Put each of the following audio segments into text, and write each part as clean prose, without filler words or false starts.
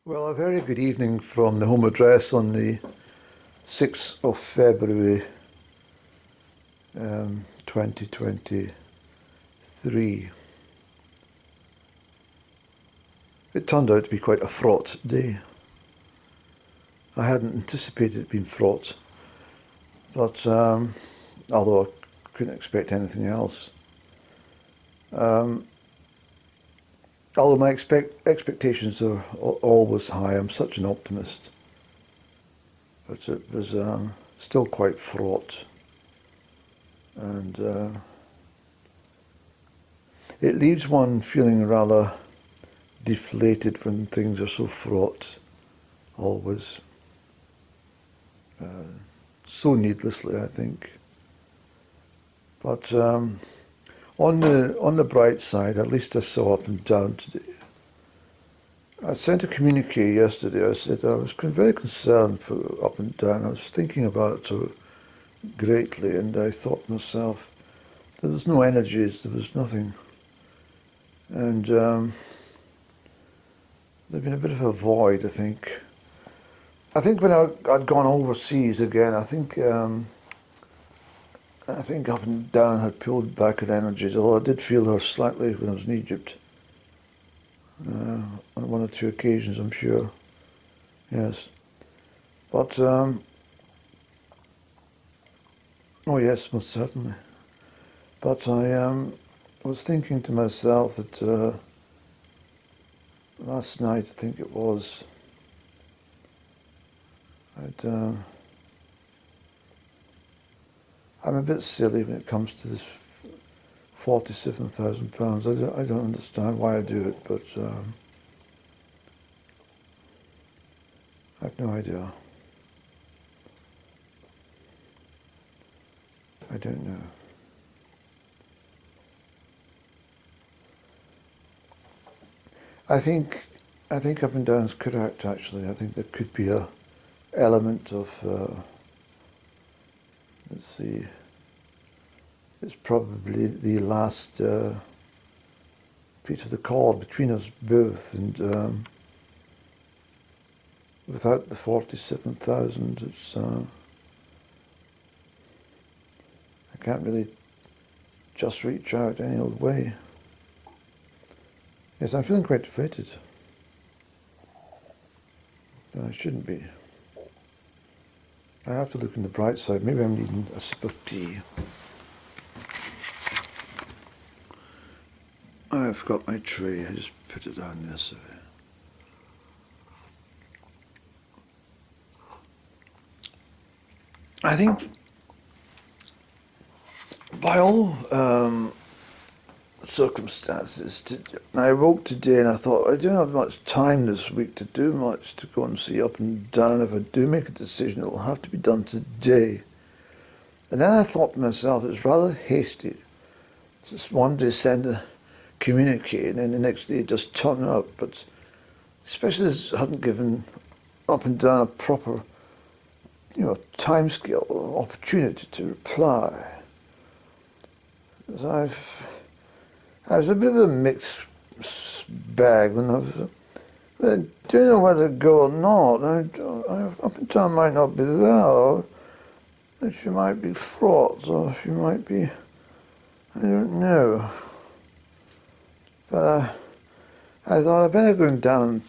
Well, a very good evening from the home address on the 6th of February 2023. It turned out to be quite a fraught day. I hadn't anticipated it being fraught, but although I couldn't expect anything else. Although my expectations are always high, I'm such an optimist. But it was still quite fraught. And it leaves one feeling rather deflated when things are so fraught, always. So needlessly, I think. But on the bright side, at least I saw up and down today. I sent a communique yesterday. I said I was very concerned for up and down. I was thinking about it so greatly, and I thought to myself, there was no energies, there was nothing. And there'd been a bit of a void, I think. I think when I'd gone overseas again, I think up and down had pulled back at energies, although I did feel her slightly when I was in Egypt. On one or two occasions, I'm sure. Yes. But, oh yes, most certainly. But I was thinking to myself that last night, I think it was, I'm a bit silly when it comes to this £47,000. I don't understand why I do it, but I have no idea. I don't know. I think up and down is correct, actually. I think there could be a element of let's see. It's probably the last piece of the cord between us both, and without the 47,000, it's I can't really just reach out any old way. Yes, I'm feeling quite defeated. I shouldn't be. I have to look on the bright side. Maybe I'm needing a sip of tea. I've got my tray. I just put it down there. So I think by all circumstances, I woke today and I thought, I don't have much time this week to do much, to go and see up and down. If I do make a decision, it will have to be done today. And then I thought to myself, it's rather hasty. Just one day send a communique and then the next day just turn up. But especially as I hadn't given up and down a proper, time scale or opportunity to reply. I was a bit of a mixed bag when I don't know whether to go or not. Up and down might not be there, or she might be fraught, or she might be, I don't know. But I thought I'd better go down and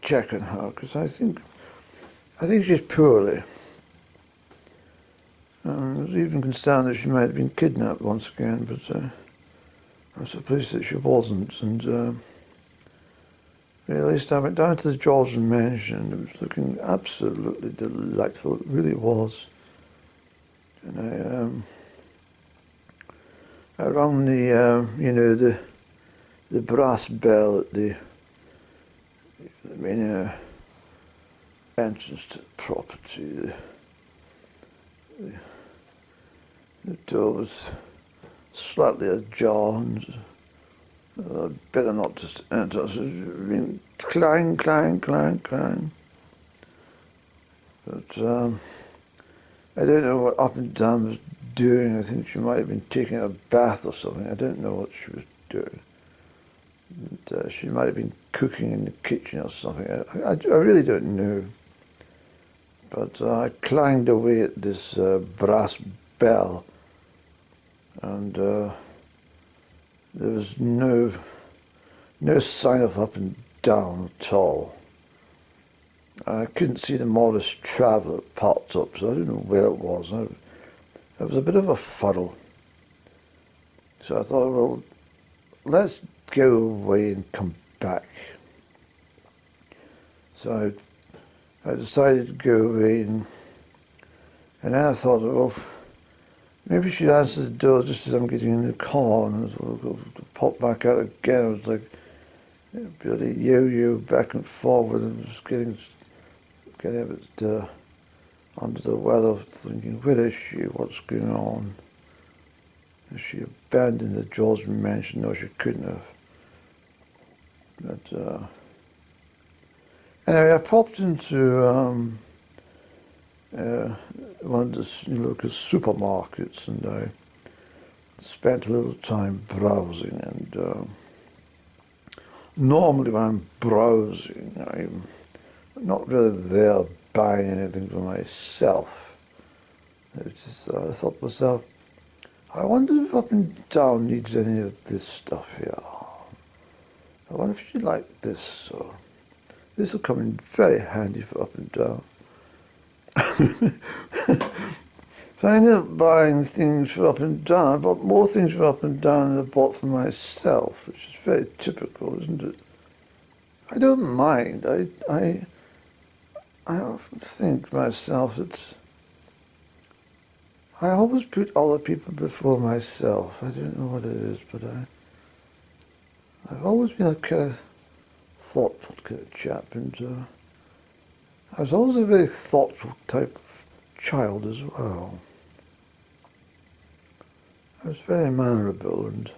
check on her, because I think she's poorly. I was even concerned that she might have been kidnapped once again, but I'm so pleased that she wasn't. And at least I went down to the Georgian mansion. It was looking absolutely delightful. It really was. And I rang the brass bell at the main entrance to the property. The door was slightly ajar, and I'd better not just enter. So it been clang, clang, clang, clang. But I don't know what up and down was doing. I think she might have been taking a bath or something. I don't know what she was doing. And, she might have been cooking in the kitchen or something. I really don't know. But I clanged away at this brass bell, and there was no sign of up and down at all. I couldn't see the modest traveller parked up, so I didn't know where it was. It was a bit of a fuddle. So I thought, well, let's go away and come back. So I decided to go away, and then I thought, well, maybe she'd answer the door just as I'm getting in the car, and I was pop back out again. I was like, bloody yo-yo back and forward, and was getting a bit under the weather, thinking, where is she? What's going on? Has she abandoned the George mansion? No, she couldn't have. But anyway, I popped into one of the local supermarkets, and I spent a little time browsing. And normally when I'm browsing, I'm not really there buying anything for myself. I thought to myself, I wonder if Up and Down needs any of this stuff here. I wonder if she'd like this. So this will come in very handy for Up and Down. So I ended up buying things for Up and Down. I bought more things for Up and Down than I bought for myself, which is very typical, isn't it? I don't mind. I often think to myself that I always put other people before myself. I don't know what it is, but I've always been a kind of thoughtful kind of chap, and I was always a very thoughtful type of child as well. I was very mannerable, and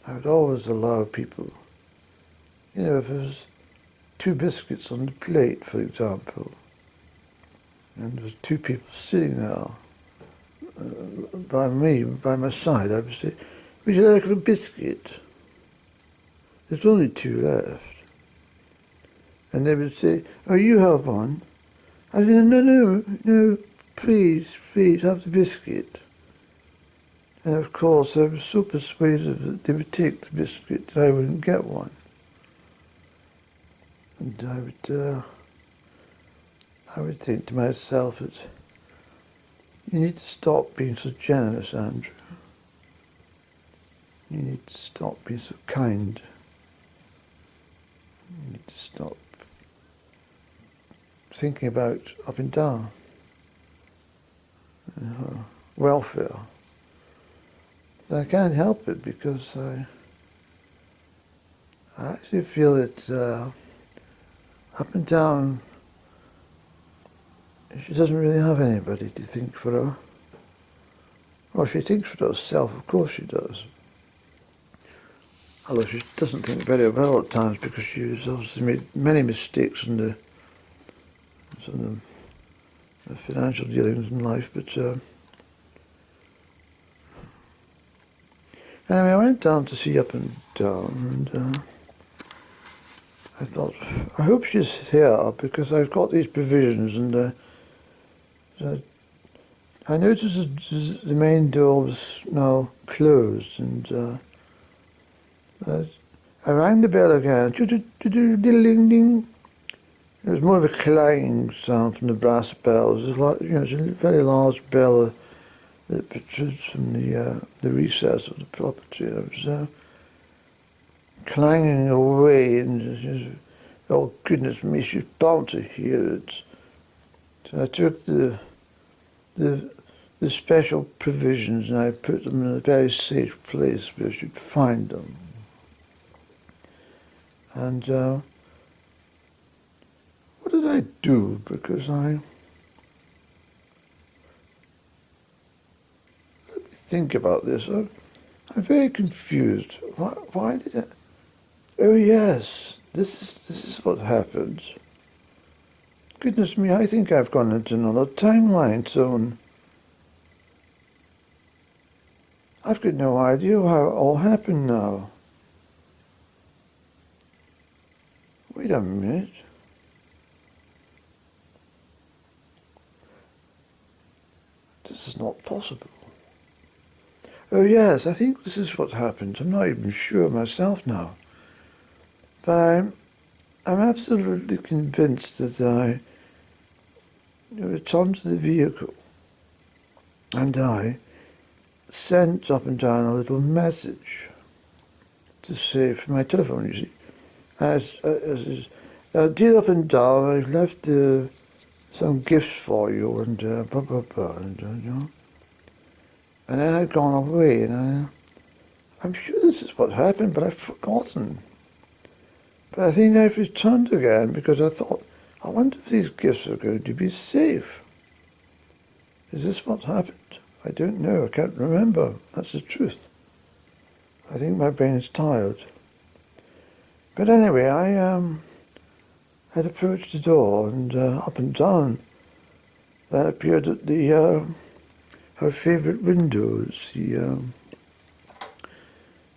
I would always allow people, if there was 2 biscuits on the plate, for example, and there was 2 people sitting there by my side, I would say, would you like a biscuit? There's only 2 left. And they would say, oh, you have one. I said, no, please, have the biscuit. And of course, I was so persuasive that they would take the biscuit that I wouldn't get one. And I would think to myself that you need to stop being so generous, Andrew. You need to stop being so kind. You need to stop thinking about Up and Down and her welfare. I can't help it because I actually feel that Up and Down, she doesn't really have anybody to think for her. Well, she thinks for herself, of course she does. Although she doesn't think very well at times because she's obviously made many mistakes in the financial dealings in life. But anyway, I went down to see Up and Down, and I thought, I hope she's here because I've got these provisions, and I noticed that the main door was now closed, and I rang the bell again. Ding. It was more of a clanging sound from the brass bells. It's a very large bell that protrudes from the recess of the property. It was clanging away, and oh goodness me, she's bound to hear it. So I took the special provisions and I put them in a very safe place where she'd find them. And what did I do? Because let me think about this. I'm very confused. Why did I? Oh yes, this is what happened. Goodness me, I think I've gone into another timeline zone. I've got no idea how it all happened now. Wait a minute. This is not possible. Oh yes, I think this is what happened. I'm not even sure myself now. But I'm absolutely convinced that I returned to the vehicle and I sent up and down a little message to say from my telephone, you see, as dear up and down, I've left some gifts for you and blah blah blah, and you know. And then I'd gone away, and I'm sure this is what happened, but I've forgotten. But I think I've returned again because I thought, I wonder if these gifts are going to be safe. Is this what happened? I don't know. I can't remember. That's the truth. I think my brain is tired. But anyway, I had approached the door and up and down. That appeared at the her favourite window. It's the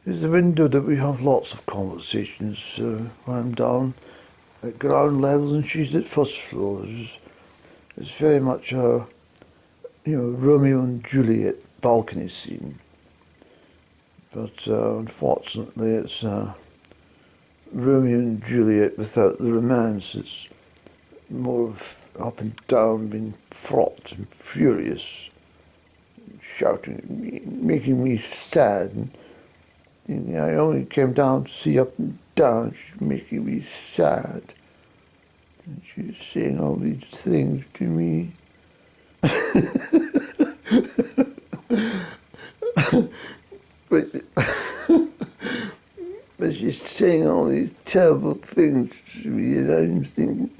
window that we have lots of conversations when I'm down at ground level and she's at first floor. It's very much a Romeo and Juliet balcony scene. But unfortunately it's Romeo and Juliet without the romance. It's more of up and down, being fraught and furious, shouting at me, making me sad. And I only came down to see up and down. She's making me sad. And she's saying all these things to me. but she's saying all these terrible things to me, and I'm thinking,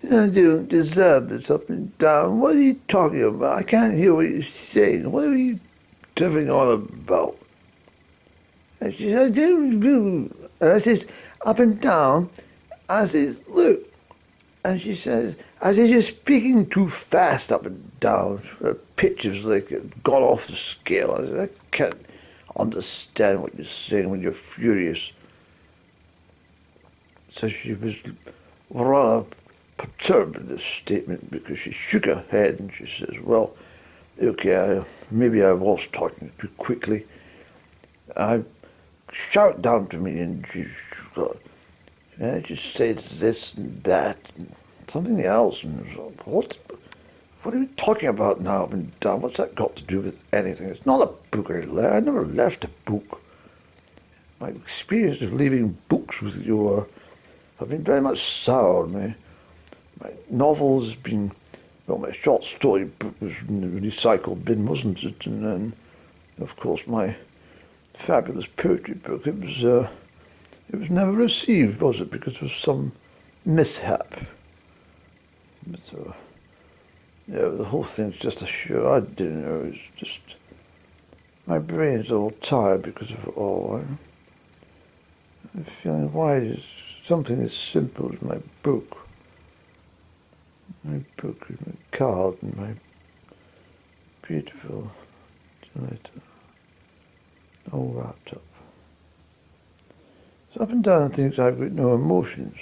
I don't deserve this up and down. What are you talking about? I can't hear what you're saying. What are you driving on about? And she said, and I said, up and down. I said, look. And she says, I said, you're speaking too fast up and down. Her pitch is like it got off the scale. I said, I can't understand what you're saying when you're furious. So she was rather perturbed at this statement because she shook her head and she says, well, okay, maybe I was talking too quickly. I shout down to me and she says this and that and something else. And what are we talking about now up and down? What's that got to do with anything? It's not a book I left. I never left a book. My experience of leaving books with you have been very much sour. My novels have been, well, my short story book was in the recycled bin, wasn't it? And then, of course, my fabulous poetry book, it was never received, was it? Because of some mishap. So, the whole thing's just a show. I didn't know. It's just my brain's all tired because of it all. I'm feeling why is something as simple as my book and my card and my beautiful letter all wrapped up. So up and down thinks I've got no emotions.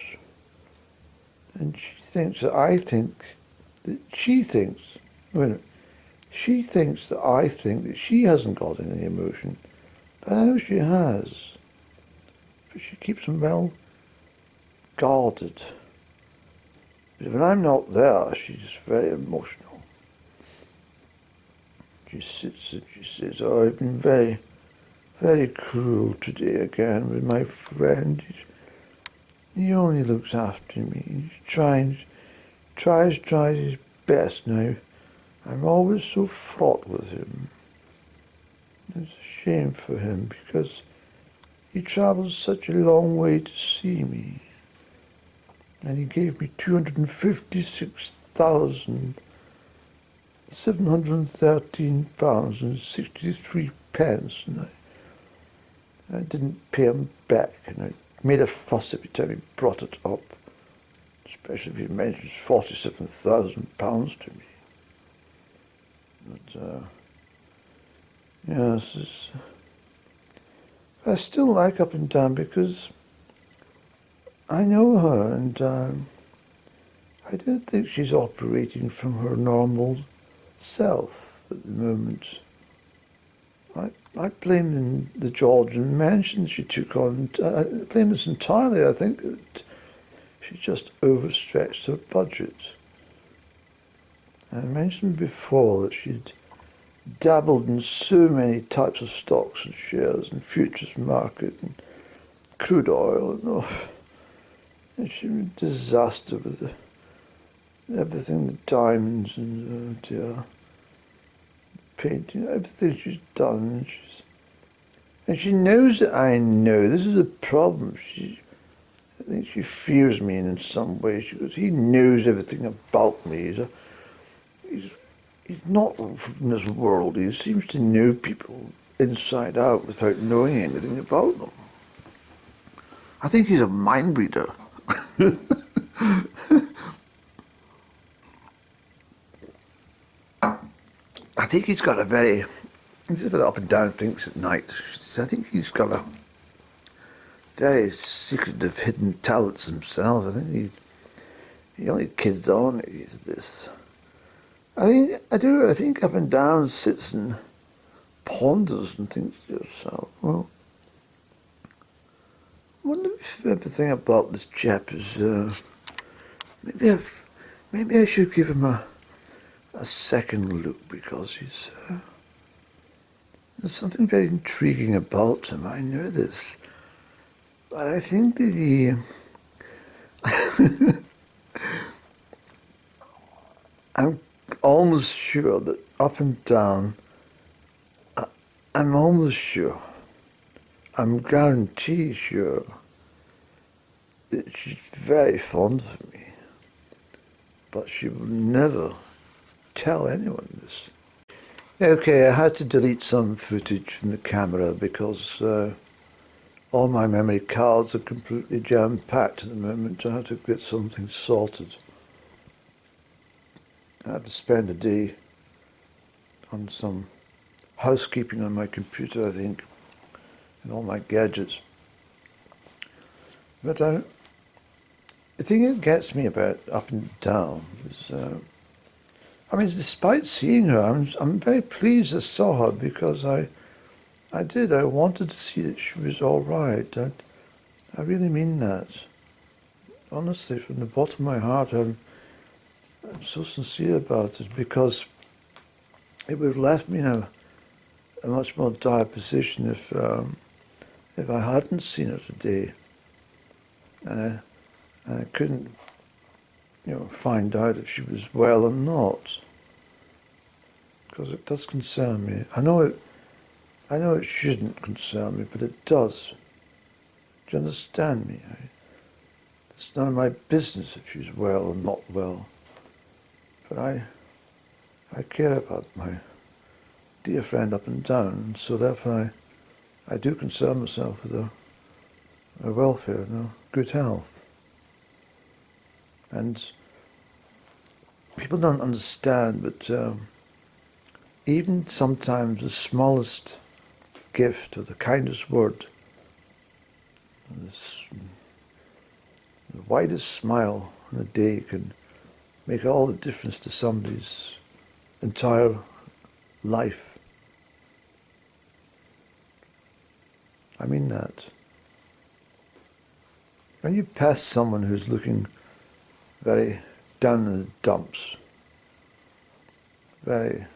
And she thinks that I think that she thinks, she thinks that I think that she hasn't got any emotion. But I know she has. But she keeps them well guarded. But when I'm not there, she's very emotional. She sits and she says, oh, I've been very, very cruel today again with my friend. He only looks after me. He tries his best now. I'm always so fraught with him. It's a shame for him because he travels such a long way to see me. And he gave me £256,713.63, and I didn't pay him back, and I made a fuss every time he brought it up, especially if he mentions £47,000 to me. But, I still like Up and Down because I know her, and I don't think she's operating from her normal self at the moment. I blame the Georgian mansion she took on. I blame this entirely. I think that she just overstretched her budget. I mentioned before that she'd dabbled in so many types of stocks and shares and futures market and crude oil and she was a disaster with everything, the diamonds and painting, everything she's done. And she knows that I know. This is a problem. I think she fears me in some way. She goes, he knows everything about me. He's not from this world. He seems to know people inside out without knowing anything about them. I think he's a mind reader. I think he's got he's a bit up and down thinks at night. I think he's got a very secretive hidden talents himself. I think he only kids on he's this. I think up and down sits and ponders and thinks to yourself, well, I wonder if everything about this chap is, maybe I should give him a second look because there's something very intriguing about him. I know this. But I think that I'm almost sure that up and down, I'm almost sure, I'm guaranteed sure that she's very fond of me. But she will never tell anyone this. Okay, I had to delete some footage from the camera because all my memory cards are completely jam-packed at the moment. I have to get something sorted. I had to spend a day on some housekeeping on my computer, I think, and all my gadgets. But the thing that gets me about up and down is, despite seeing her, I'm very pleased I saw her because I wanted to see that she was all right. I really mean that. Honestly, from the bottom of my heart, I'm so sincere about it because it would have left me in a much more dire position if I hadn't seen her today, and I couldn't, find out if she was well or not, because it does concern me. I know it shouldn't concern me, but it does. Do you understand me? It's none of my business if she's well or not well. But I care about my dear friend up and down, and so therefore I do concern myself with her welfare and her good health. And people don't understand, but even sometimes the smallest gift or the kindest word, the widest smile in a day can make all the difference to somebody's entire life. I mean that. When you pass someone who's looking very down in the dumps, very,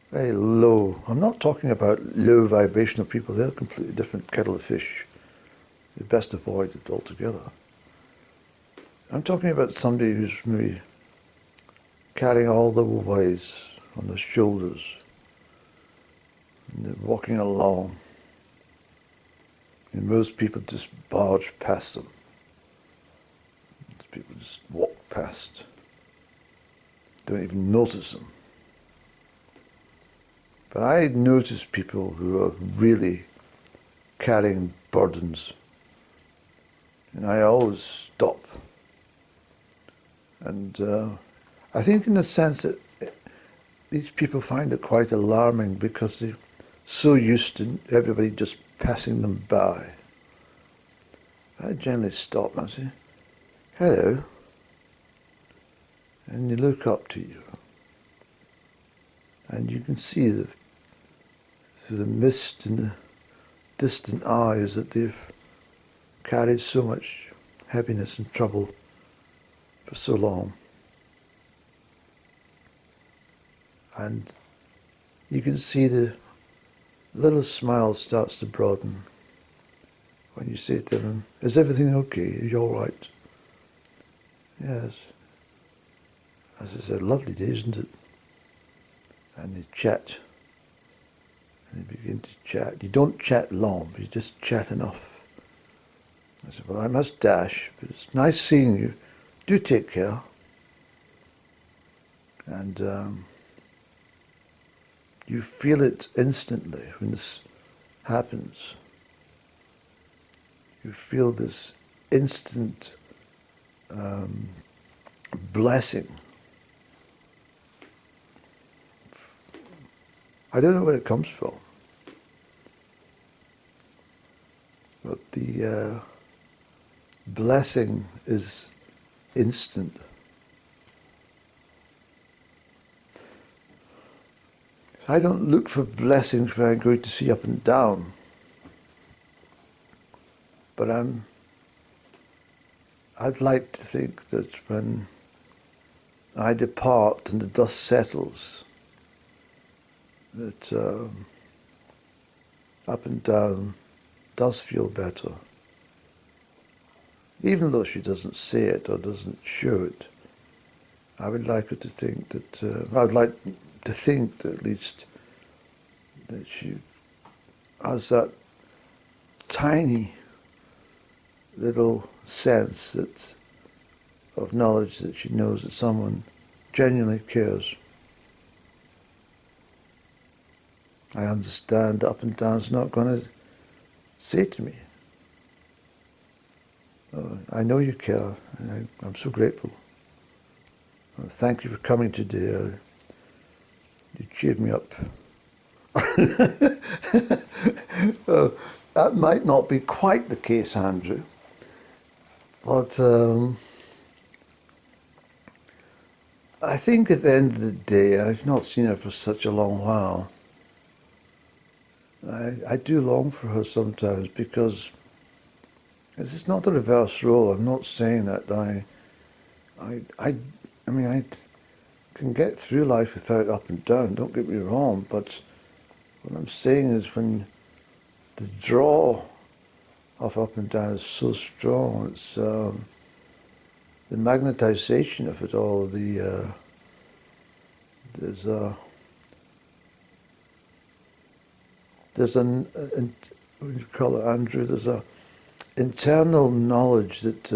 very low. I'm not talking about low vibrational people. They're a completely different kettle of fish. You best avoid it altogether. I'm talking about somebody who's maybe carrying all the worries on their shoulders and they're walking along, and most people just barge past them. People just walk past, don't even notice them. But I notice people who are really carrying burdens, and I always stop. And I think in the sense that these people find it quite alarming because they're so used to everybody just passing them by. I gently stop and I say, hello, and they look up to you. And you can see through the mist in the distant eyes that they've carried so much heaviness and trouble for so long. And you can see the little smile starts to broaden when you say to them, is everything okay? Are you all right? Yes. As I said, lovely day, isn't it? And they chat. And they begin to chat. You don't chat long, but you just chat enough. I said, well, I must dash, but it's nice seeing you. Do take care. And you feel it instantly when this happens. You feel this instant blessing. I don't know where it comes from, but the blessing is instant. I don't look for blessings when I'm going to see up and down, but I'd like to think that when I depart and the dust settles, that up and down does feel better. Even though she doesn't say it or doesn't show it, I would like her to think that, I would like to think that at least that she has that tiny little sense that of knowledge that she knows that someone genuinely cares. I understand up and down is not going to say to me, oh, I know you care, and I'm so grateful. Thank you for coming today. You cheered me up. That might not be quite the case, Andrew, but I think at the end of the day, I've not seen her for such a long while. I do long for her sometimes because this is not a reverse role. I'm not saying that I mean, I can get through life without up and down, don't get me wrong, but what I'm saying is when the draw of up and down is so strong, it's the magnetization of it all, there's an what do you call it, Andrew? There's a internal knowledge that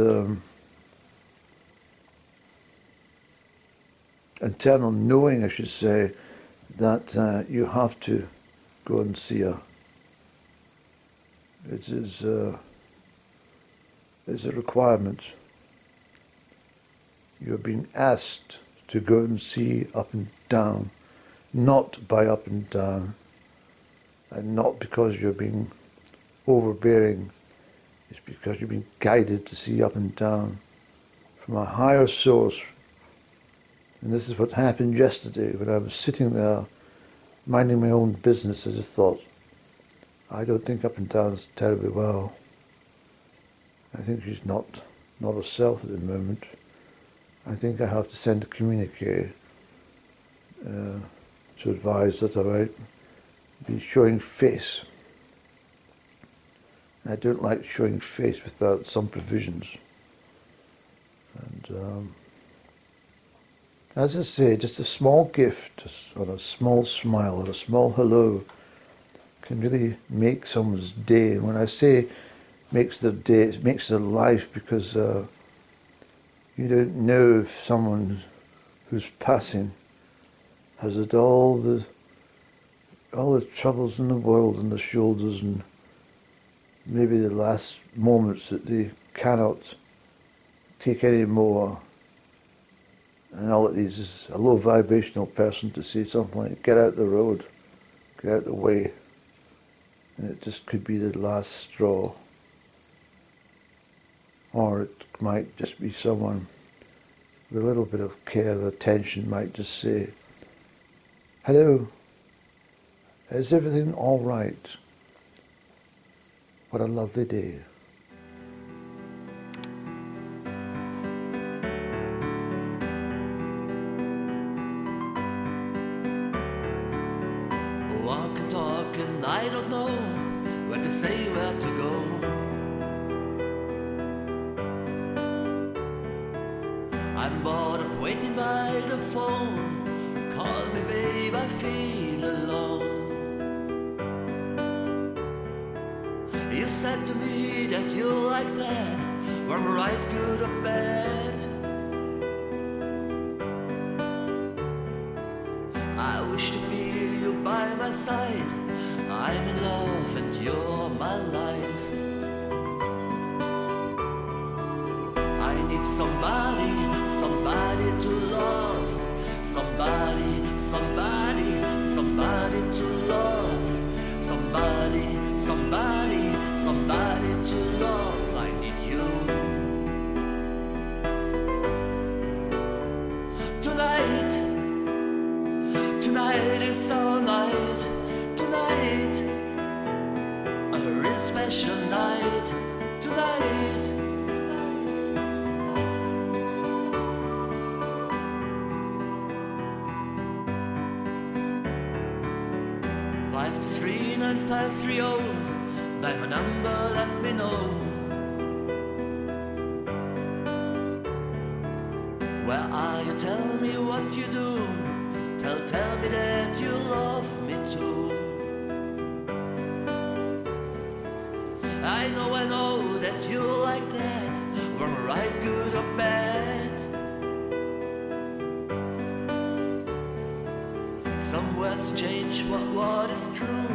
internal knowing, I should say, that you have to go and see her. It is it's a requirement. You're being asked to go and see up and down, not by up and down, and not because you're being overbearing. It's because you're being guided to see up and down from a higher source. And this is what happened yesterday when I was sitting there minding my own business. I just thought, I don't think up and down is terribly well. I think she's not herself at the moment. I think I have to send a communique to advise that I might be showing face. I don't like showing face without some provisions. And as I say, just a small gift or a small smile or a small hello can really make someone's day. And when I say makes their day, it makes their life, because you don't know if someone who's passing has had all the troubles in the world on their shoulders, and maybe the last moments that they cannot take any more, and all it needs is a low vibrational person to say something like, get out the road, get out the way, and it just could be the last straw. Or it might just be someone with a little bit of care or attention might just say, "Hello, is everything all right? What a lovely day." Walk and talk and I don't know where to stay, where to go. I'm bored of waiting by the phone. Call me babe, I feel alone. You said to me that you like that, when I'm right, good or bad. I wish to feel you by my side. I'm in love and you're my life. I need somebody, somebody to love. Somebody, somebody, somebody to love. Somebody, somebody, somebody to love. I need you. Tonight, tonight is our night. Tonight, a real special night. Tonight, tonight. 523-9530. Dial my number, let me know. Where are you? Tell me what you do. Tell me that you love me too. I know that you like that, when we're right, good or bad. Some words change what is true.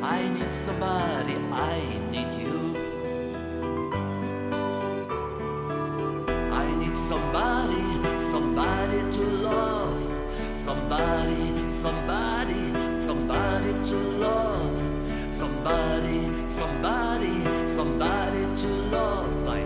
I need somebody, I need you. I need somebody, somebody to love. Somebody, somebody, somebody to love. Somebody, somebody, somebody to love. I